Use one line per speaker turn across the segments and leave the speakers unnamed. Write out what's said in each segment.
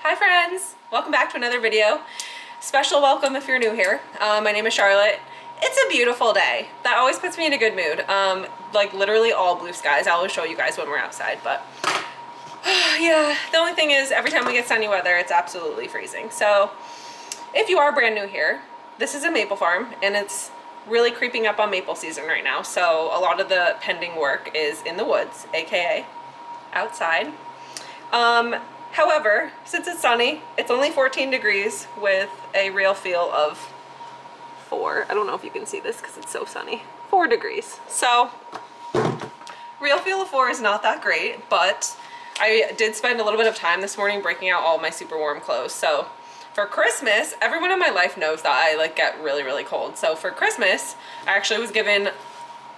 Hi friends! Welcome back to another video. Special welcome if you're new here. My name is Charlotte. It's a beautiful day. That always puts me in a good mood. Like literally all blue skies. I'll show you guys when we're outside, but yeah, the only thing is every time we get sunny weather, it's absolutely freezing. So if you are brand new here, this is a maple farm and it's really creeping up on maple season right now. So a lot of the pending work is in the woods, aka outside. However, since it's sunny, it's only 14 degrees with a real feel of 4. I don't know if you can see this because it's so sunny. 4 degrees. So real feel of 4 is not that great, but I did spend a little bit of time this morning breaking out all my super warm clothes. So for Christmas, everyone in my life knows that I like get really, really cold. So for Christmas, I actually was given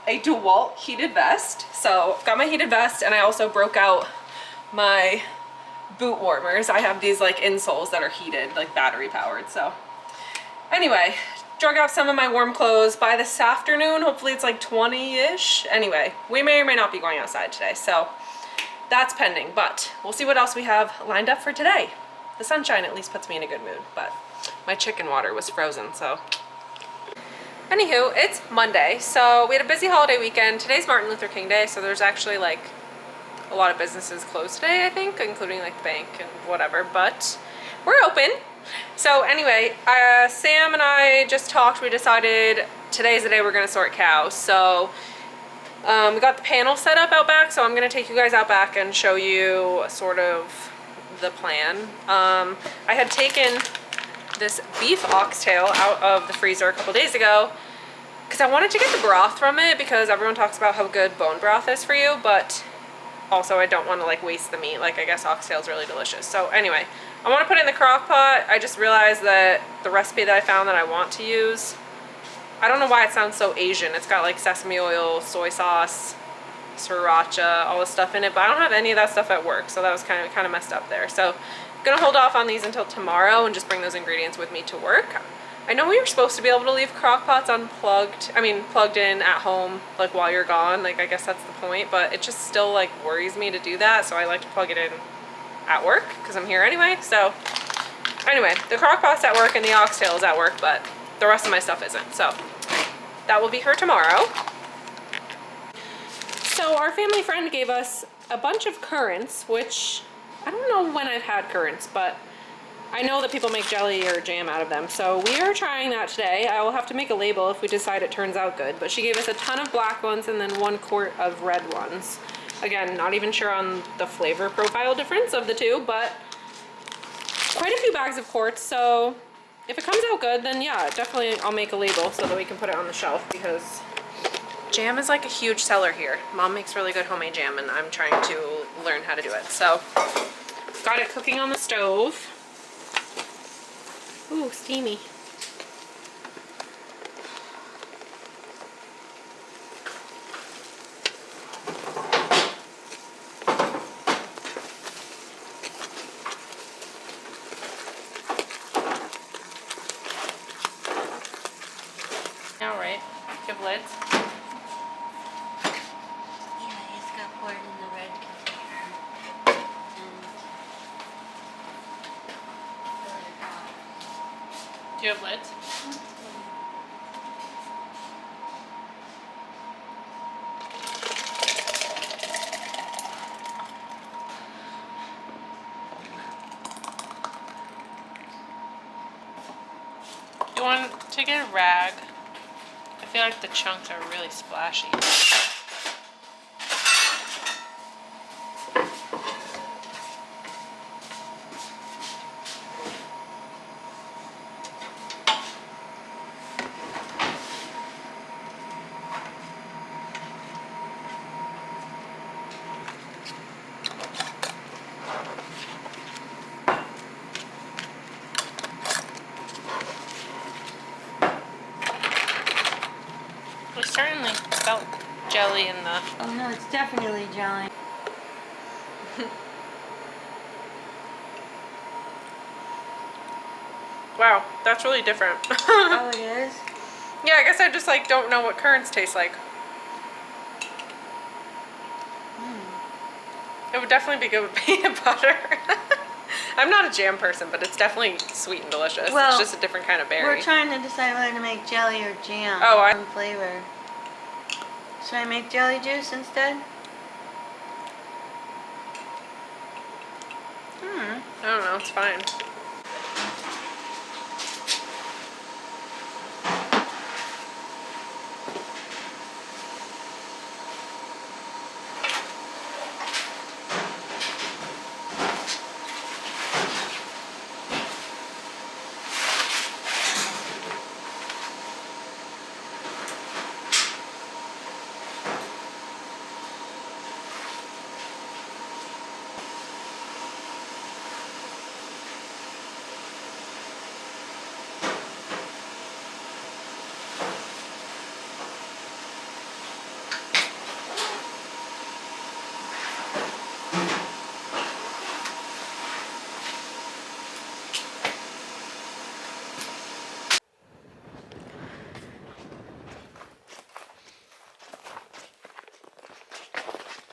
a DeWalt heated vest. So I've got my heated vest and I also broke out my boot warmers. I have these like insoles that are heated, like battery powered. So anyway, drug out some of my warm clothes by this afternoon. Hopefully it's like 20-ish. Anyway, we may or may not be going outside today. So that's pending, but we'll see what else we have lined up for today. The sunshine at least puts me in a good mood, but my chicken water was frozen, so. Anywho, it's Monday, so we had a busy holiday weekend. Today's Martin Luther King Day, so there's actually like a lot of businesses closed today, I think, including like the bank and whatever, but we're open. So anyway, Sam and I just talked. We decided today's the day we're gonna sort cows. So we got the panel set up out back, so I'm gonna take you guys out back and show you sort of the plan. I had taken this beef oxtail out of the freezer a couple days ago because I wanted to get the broth from it because everyone talks about how good bone broth is for you, but also I don't want to like waste the meat. Like I guess oxtail is really delicious. So anyway, I want to put it in the crock pot. I just realized that the recipe that I found that I want to use, I don't know why it sounds so Asian. It's got like sesame oil, soy sauce, sriracha, all this stuff in it, but I don't have any of that stuff at work, so that was kind of messed up there. So I'm gonna hold off on these until tomorrow and just bring those ingredients with me to work. I know we were supposed to be able to leave crock pots plugged in at home, like while you're gone. Like I guess that's the point, but it just still like worries me to do that, so I like to plug it in at work because I'm here anyway. So anyway, the crock pot's at work and the oxtail is at work, but the rest of my stuff isn't. So that will be for tomorrow. So our family friend gave us a bunch of currants, which I don't know when I've had currants, but I know that people make jelly or jam out of them. So we are trying that today. I will have to make a label if we decide it turns out good, but she gave us a ton of black ones and then 1 quart of red ones. Again, not even sure on the flavor profile difference of the two, but quite a few bags of quarts. So if it comes out good, then yeah, definitely I'll make a label so that we can put it on the shelf because jam is like a huge seller here. Mom makes really good homemade jam and I'm trying to learn how to do it. So got it cooking on the stove. Ooh, steamy. All right, give lids. Do you have lids? You want to get a rag? I feel like the chunks are really splashy. We certainly felt jelly in the...
Oh no, it's definitely jelly.
Wow, that's really different.
Oh, it is?
Yeah, I guess I just like don't know what currants taste like. It would definitely be good with peanut butter. I'm not a jam person, but it's definitely sweet and delicious.
Well,
it's just a different kind of berry.
We're trying to decide whether to make jelly or jam.
Oh,
One flavor. Should I make jelly juice instead?
I don't know, it's fine.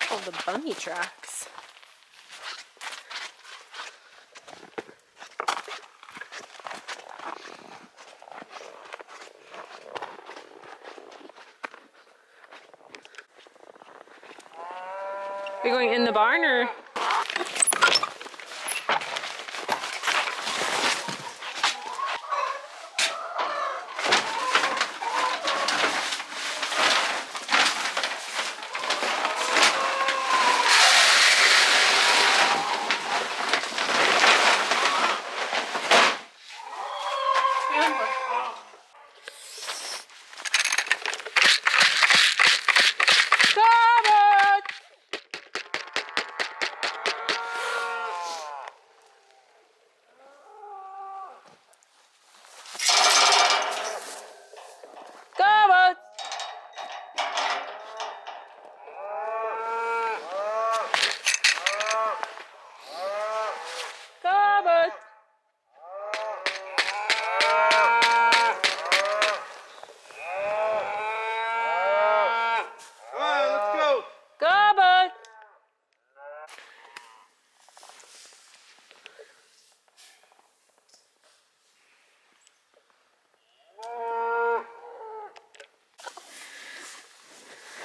Oh, the bunny tracks. Are you going in the barn or?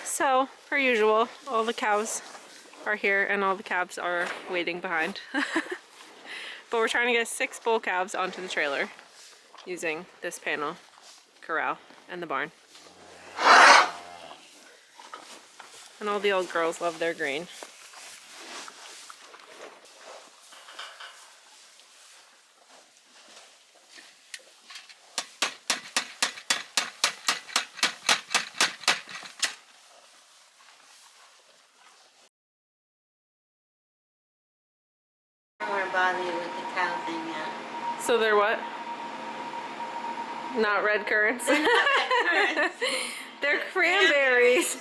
So, per usual, all the cows are here and all the calves are waiting behind. But we're trying to get 6 bull calves onto the trailer using this panel, corral, and the barn. And all the old girls love their green.
We're bothered with the cow thing yet.
So they're what? Not red currants? They're cranberries.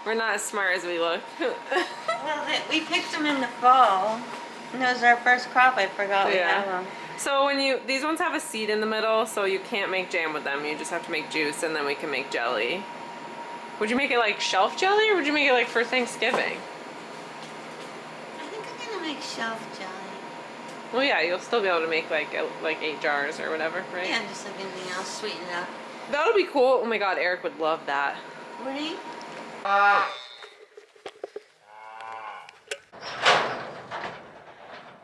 We're not as smart as we look.
Well, we picked them in the fall. And that was our first crop. I forgot we had them.
So these ones have a seed in the middle, so you can't make jam with them. You just have to make juice, and then we can make jelly. Would you make it like shelf jelly, or would you make it like for Thanksgiving?
I think I'm gonna make shelf jelly.
Well, yeah, you'll still be able to make like 8 jars or whatever, right?
Yeah, just like anything else, sweeten it up.
That would be cool. Oh my God, Eric would love that.
Would he?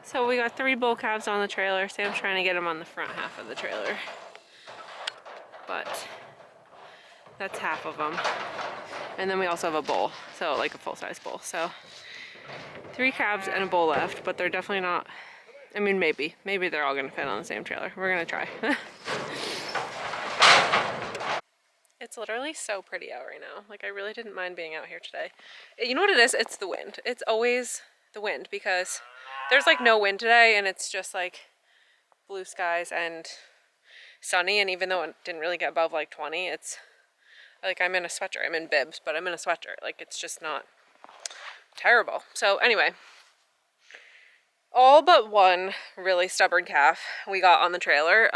So we got 3 bull calves on the trailer. Sam's trying to get them on the front half of the trailer. But that's half of them. And then we also have a bull, so like a full-size bull. So 3 calves and a bull left, but they're definitely not, I mean, maybe they're all gonna fit on the same trailer. We're gonna try. It's literally so pretty out right now. Like, I really didn't mind being out here today. You know what it is? It's the wind. It's always the wind, because there's like no wind today, and it's just like blue skies and sunny. And even though it didn't really get above like 20, it's like I'm in a sweatshirt. I'm in bibs, but I'm in a sweatshirt. Like, it's just not terrible. So anyway, all but one really stubborn calf we got on the trailer.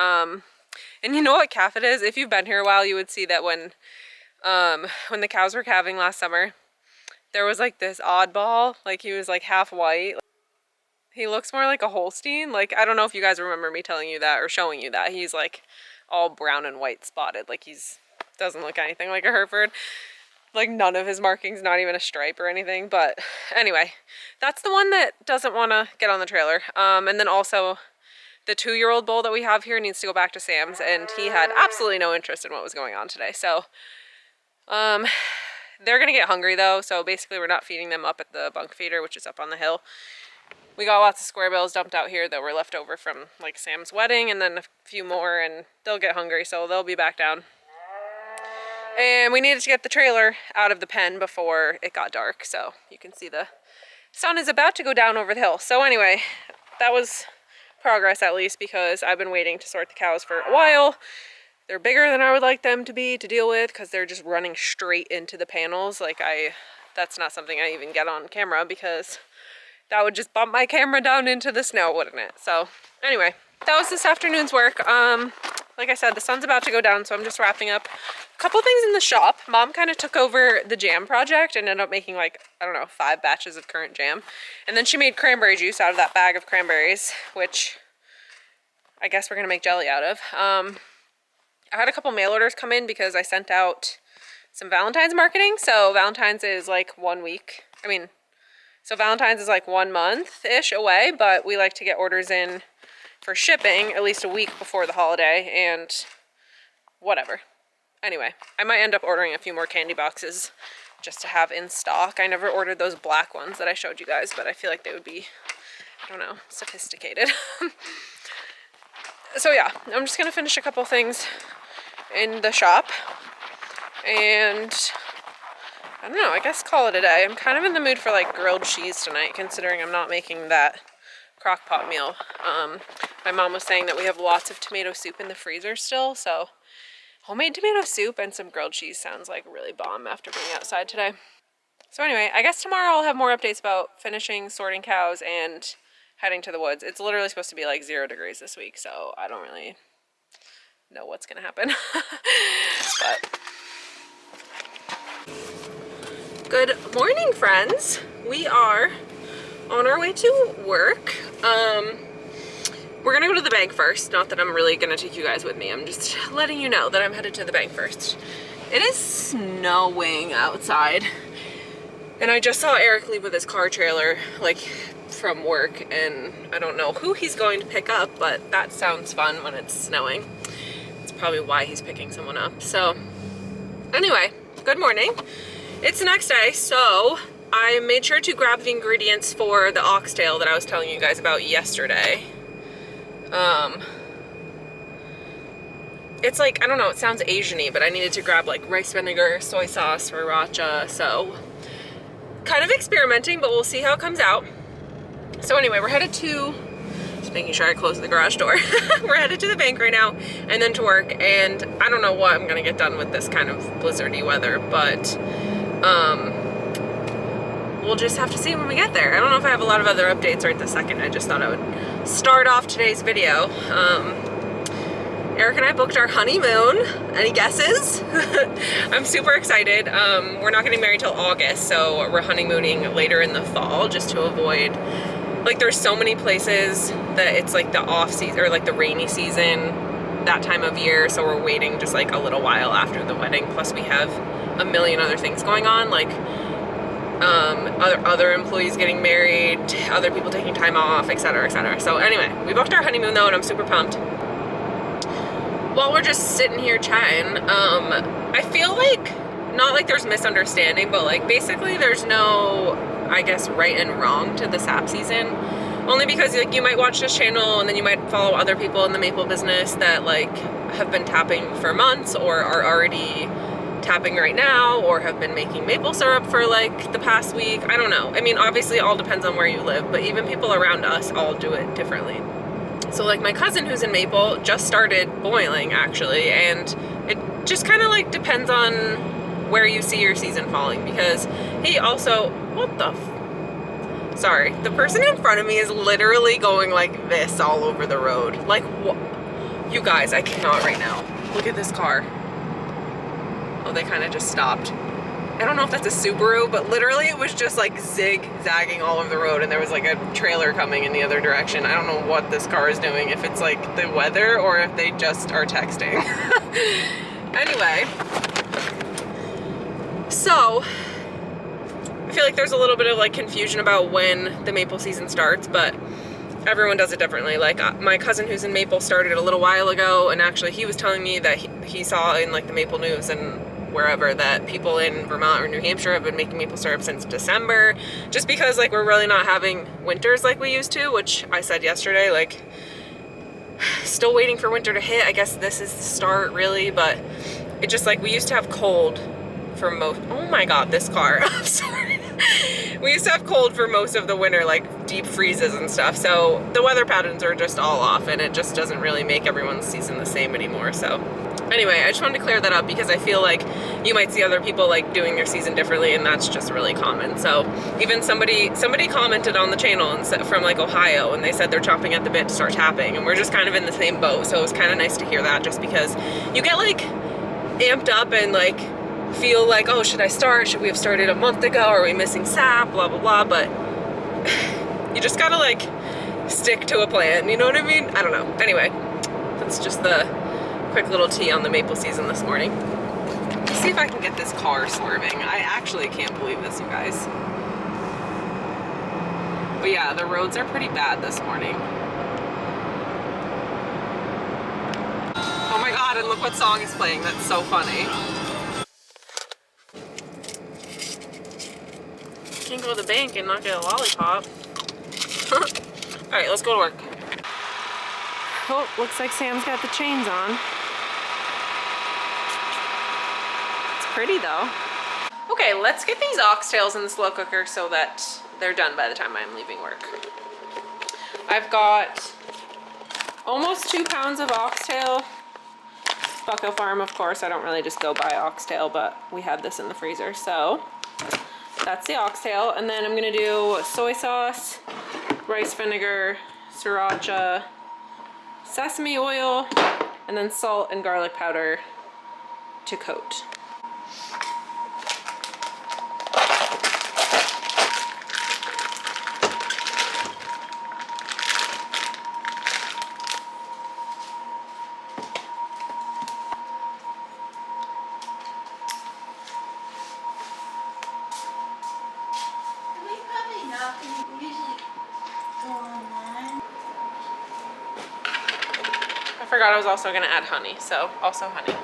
And you know what calf it is? If you've been here a while, you would see that when the cows were calving last summer, there was like this oddball, like he was like half white. He looks more like a Holstein. Like, I don't know if you guys remember me telling you that or showing you that. He's like all brown and white spotted. Like doesn't look anything like a Hereford. Like none of his markings, not even a stripe or anything. But anyway, that's the one that doesn't want to get on the trailer. And then also the 2-year-old bull that we have here needs to go back to Sam's, and he had absolutely no interest in what was going on today. So they're gonna get hungry though. So basically we're not feeding them up at the bunk feeder, which is up on the hill. We got lots of square bills dumped out here that were left over from like Sam's wedding, and then a few more, and they'll get hungry, so they'll be back down. And we needed to get the trailer out of the pen before it got dark, so you can see the sun is about to go down over the hill. So anyway, that was progress at least, because I've been waiting to sort the cows for a while. They're bigger than I would like them to be to deal with, because they're just running straight into the panels. Like that's not something I even get on camera, because that would just bump my camera down into the snow, wouldn't it? So anyway, that was this afternoon's work. Like I said, the sun's about to go down, so I'm just wrapping up a couple things in the shop. Mom kind of took over the jam project and ended up making like, I don't know, 5 batches of currant jam. And then she made cranberry juice out of that bag of cranberries, which I guess we're gonna make jelly out of. I had a couple mail orders come in because I sent out some Valentine's marketing. So Valentine's is like 1 week. So Valentine's is like 1 month-ish away, but we like to get orders in for shipping at least a week before the holiday, and whatever. Anyway, I might end up ordering a few more candy boxes just to have in stock. I never ordered those black ones that I showed you guys, but I feel like they would be, I don't know, sophisticated. So yeah, I'm just gonna finish a couple things in the shop, and I don't know, I guess call it a day. I'm kind of in the mood for like grilled cheese tonight, considering I'm not making that crock pot meal. My mom was saying that we have lots of tomato soup in the freezer still, so homemade tomato soup and some grilled cheese sounds like really bomb after being outside today. So anyway, I guess tomorrow I'll have more updates about finishing sorting cows and heading to the woods. It's literally supposed to be like 0 degrees this week, so I don't really know what's gonna happen. But good morning, friends. We are on our way to work. We're gonna go to the bank first. Not that I'm really gonna take you guys with me. I'm just letting you know that I'm headed to the bank first. It is snowing outside. And I just saw Eric leave with his car trailer, like from work, and I don't know who he's going to pick up, but that sounds fun when it's snowing. It's probably why he's picking someone up. So anyway, good morning. It's the next day, so I made sure to grab the ingredients for the oxtail that I was telling you guys about yesterday. It's like, I don't know, it sounds Asian-y, but I needed to grab like rice vinegar, soy sauce, sriracha, so kind of experimenting, but we'll see how it comes out. So anyway, we're headed to, just making sure I close the garage door. We're headed to the bank right now and then to work, and I don't know what I'm gonna get done with this kind of blizzardy weather, but we'll just have to see when we get there. I don't know if I have a lot of other updates right this second. I just thought I would start off today's video. Eric and I booked our honeymoon. Any guesses? I'm super excited. We're not getting married till August, so we're honeymooning later in the fall just to avoid, like, there's so many places that it's like the off season or like the rainy season that time of year, so we're waiting just like a little while after the wedding. Plus we have a million other things going on, like other employees getting married, other people taking time off, etc., etc. So anyway, we booked our honeymoon though, and I'm super pumped. While we're just sitting here chatting, I feel like, not like there's misunderstanding, but like basically there's no, I guess, right and wrong to the sap season. Only because like you might watch this channel and then you might follow other people in the maple business that like have been tapping for months or are already tapping right now or have been making maple syrup for like the past week. I don't know. I mean, obviously it all depends on where you live, but even people around us all do it differently. So like my cousin who's in maple just started boiling actually, and it just kind of like depends on where you see your season falling, because he also, what the sorry, the person in front of me is literally going like this all over the road. Like, what? You guys, I cannot right now. Look at this car. Oh, they kind of just stopped. I don't know if that's a Subaru, but literally it was just like zigzagging all over the road, and there was like a trailer coming in the other direction. I don't know what this car is doing, if it's like the weather or if they just are texting. Anyway, so I feel like there's a little bit of like confusion about when the maple season starts, but everyone does it differently. Like my cousin who's in maple started a little while ago, and actually he was telling me that he saw in like the Maple News and wherever that people in Vermont or New Hampshire have been making maple syrup since December, just because like we're really not having winters like we used to, which I said yesterday, like still waiting for winter to hit. I guess this is the start really, but it just like we used to have cold for most, oh my god, this car, I'm sorry. We used to have cold for most of the winter, like deep freezes and stuff, so the weather patterns are just all off, and it just doesn't really make everyone's season the same anymore. So anyway, I just wanted to clear that up because I feel like you might see other people like doing their season differently, and that's just really common. So even somebody commented on the channel and said, from like Ohio, and they said they're chomping at the bit to start tapping, and we're just kind of in the same boat. So it was kind of nice to hear that, just because you get like amped up and like feel like, oh, should I start? Should we have started a month ago? Are we missing sap? Blah, blah, blah. But you just gotta like stick to a plan, you know what I mean? I don't know. Anyway, that's just the quick little tea on the maple season this morning. Let's see if I can get this car swerving. I actually can't believe this, you guys. But yeah, the roads are pretty bad this morning. Oh my god, and look what song is playing. That's so funny. Can't go to the bank and not get a lollipop. Alright, let's go to work. Oh, looks like Sam's got the chains on. It's pretty though. Okay, let's get these oxtails in the slow cooker so that they're done by the time I'm leaving work. I've got almost 2 pounds of oxtail. Bucko Farm, of course. I don't really just go buy oxtail, but we had this in the freezer, so that's the oxtail. And then I'm gonna do soy sauce, rice vinegar, sriracha, sesame oil, and then salt and garlic powder to coat. I forgot I was also going to add honey, so also honey.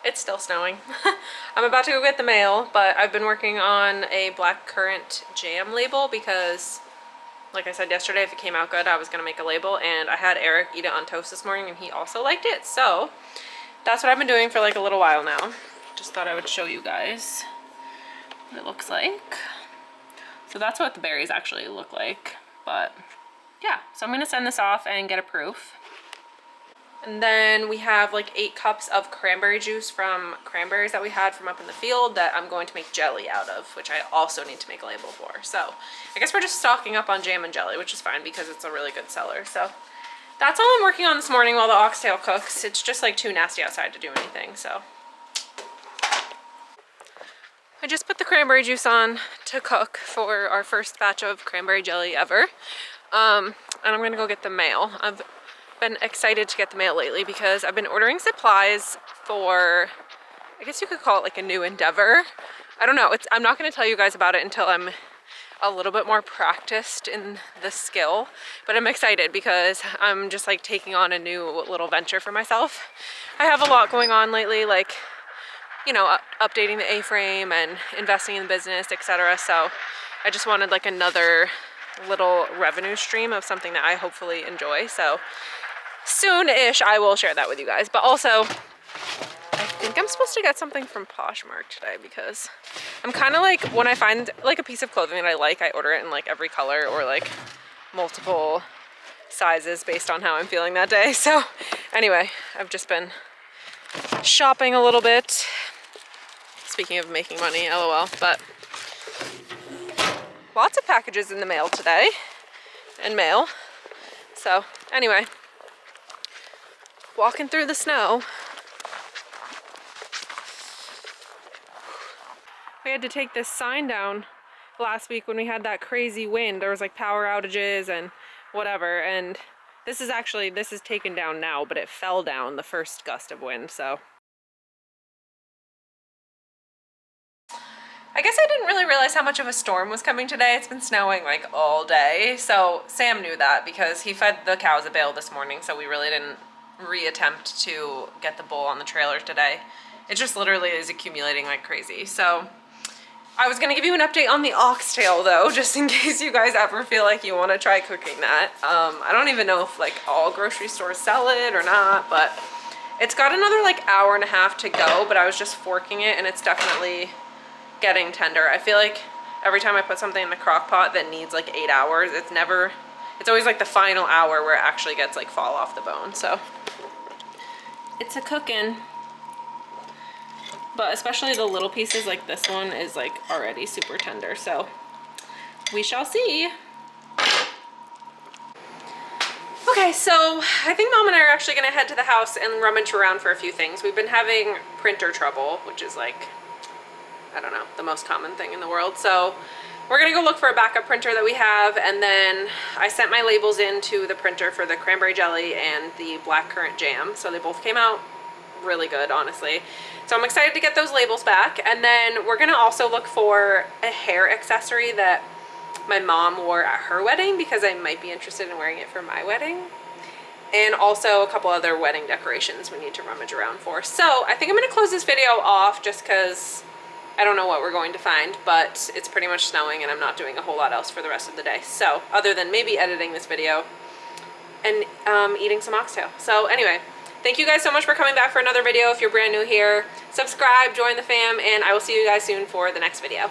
It's still snowing. I'm about to go get the mail, but I've been working on a blackcurrant jam label because, like I said yesterday, if it came out good, I was gonna make a label, and I had Eric eat it on toast this morning and he also liked it. So that's what I've been doing for like a little while now. Just thought I would show you guys what it looks like. So that's what the berries actually look like, but yeah. So I'm gonna send this off and get a proof. And then we have like 8 cups of cranberry juice from cranberries that we had from up in the field that I'm going to make jelly out of, which I also need to make a label for. So I guess we're just stocking up on jam and jelly, which is fine because it's a really good seller. So that's all I'm working on this morning while the oxtail cooks. It's just like too nasty outside to do anything, so. I just put the cranberry juice on to cook for our first batch of cranberry jelly ever. And I'm gonna go get the mail. I've been excited to get the mail lately because I've been ordering supplies for, I guess you could call it like a new endeavor. I don't know, I'm not going to tell you guys about it until I'm a little bit more practiced in the skill, but I'm excited because I'm just like taking on a new little venture for myself. I have a lot going on lately, like, you know, updating the A-frame and investing in the business, etc. So I just wanted like another little revenue stream of something that I hopefully enjoy. So soon-ish I will share that with you guys. But also, I think think I'm supposed to get something from Poshmark today because I'm kind of like, when I find like a piece of clothing that I like, I order it in like every color or like multiple sizes based on how I'm feeling that day. So anyway, I've just been shopping a little bit. Speaking of making money, LOL, but lots of packages in the mail today and mail. So anyway, walking through the snow. We had to take this sign down last week when we had that crazy wind. There was like power outages and whatever, and this is taken down now, but it fell down the first gust of wind. So I guess I didn't really realize how much of a storm was coming today. It's been snowing like all day. So Sam knew that because he fed the cows a bale this morning, so we really didn't reattempt to get the bull on the trailer today. It just literally is accumulating like crazy. So I was gonna give you an update on the oxtail though, just in case you guys ever feel like you wanna try cooking that. I don't even know if like all grocery stores sell it or not, but it's got another like hour and a half to go, but I was just forking it and it's definitely getting tender. I feel like every time I put something in the crock pot that needs like 8 hours, it's always like the final hour where it actually gets like fall off the bone. So it's a cooking. But especially the little pieces like this one is like already super tender, so we shall see. Okay, so I think Mom and I are actually gonna head to the house and rummage around for a few things. We've been having printer trouble, which is like, I don't know, the most common thing in the world. So we're gonna go look for a backup printer that we have, and then I sent my labels into the printer for the cranberry jelly and the blackcurrant jam. So they both came out really good, honestly. So I'm excited to get those labels back. And then we're gonna also look for a hair accessory that my mom wore at her wedding because I might be interested in wearing it for my wedding. And also a couple other wedding decorations we need to rummage around for. So I think I'm gonna close this video off just because I don't know what we're going to find, but it's pretty much snowing and I'm not doing a whole lot else for the rest of the day. So other than maybe editing this video and eating some oxtail. So anyway, thank you guys so much for coming back for another video. If you're brand new here, subscribe, join the fam, and I will see you guys soon for the next video.